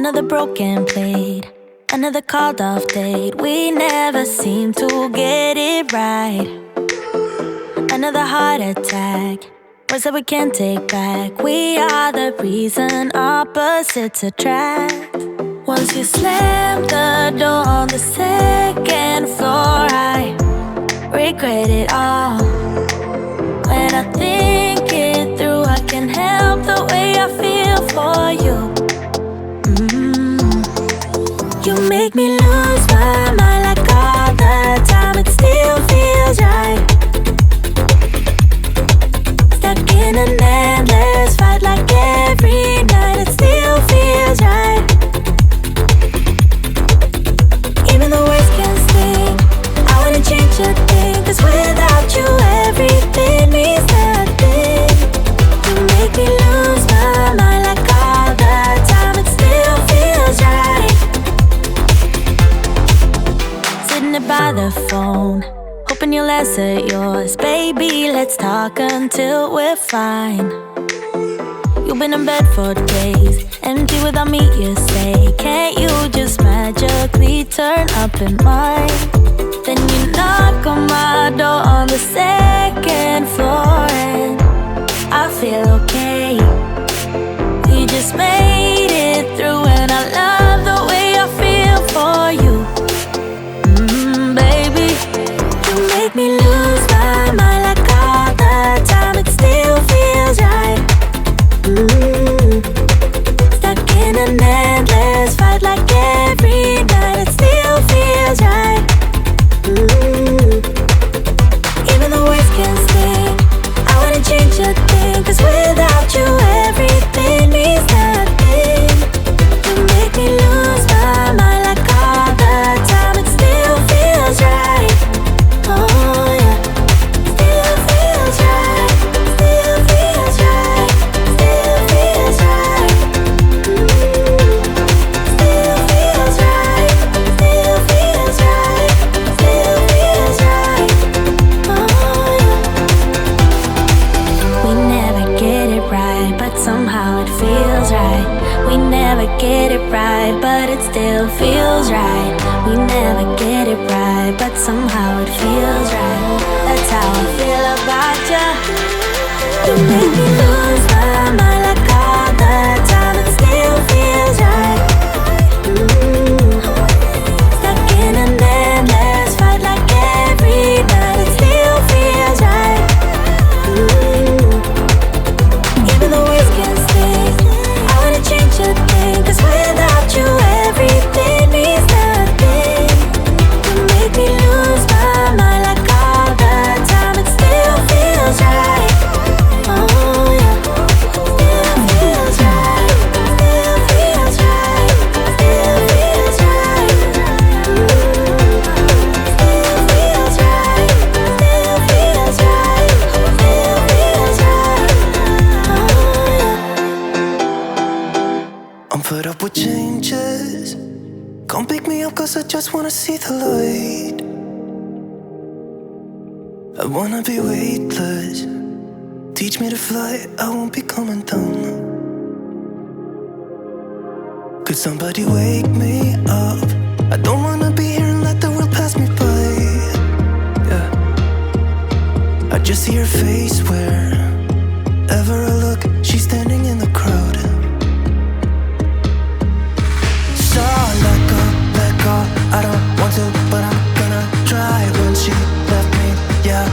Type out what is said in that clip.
Another broken plate, another called off date. We never seem to get it right. Another heart attack, words that we can't take back. We are the reason opposites attract. Once you slam the door on the second floor, I regret it all. When I think it through, I can't help the way I feel for you. You make me lose my mind like all the time. It still feels right. Stuck in an endless fight like every night. It still feels right. Even the words can sting. I wanna change a thing, 'cause without you everything means nothing. You make me lose my mind like all the time. It still feels right. Sitting there by the phone, hoping you'll answer yours. Baby, let's talk until we're fine. You've been in bed for days, empty without me, you say. Can't you just magically turn up in mine? Then you knock on my door on the second floor, and I feel okay. We just made it through, and I love the way I feel for you. Baby, you make me lose my mind like all the time. It still feels right. Stuck in an endless fight like every night. It still feels right. Even the words can sting. I wouldn't change a thing, 'cause without you everything means nothing. You make me lose my mind like all the time. It still feels right. Oh yeah, still feels right. Still feels right. Still feels right. Still feels right. Still feels right. Still feels right. Oh yeah. We never get it right, but somehow it feels right. We never get it right, but it still feels right. We never get it right, but somehow it feels right. That's how I feel about you. You make me lose my mind like all the time. It still feels right. Stuck in an endless fight like every night. It still feels right. Even the words can sting. I wanna change a thing, 'cause without you everything means nothing. You make me lose my mind like all the time. It still feels right. Oh yeah, still feels right. Still feels right. Still feels right. Still feels right. Still feels right. Still feels right. Oh yeah. I'm fed up with changes. Come pick me up, 'cause I just wanna see the light. I wanna be weightless. Teach me to fly, I won't be coming down. Could somebody wake me up? I don't wanna be here and let the world pass me by. Yeah, I just see her face wherever I look. She's standing in the crowd. So let go, I don't want to, but I'm gonna try. When she left me, yeah,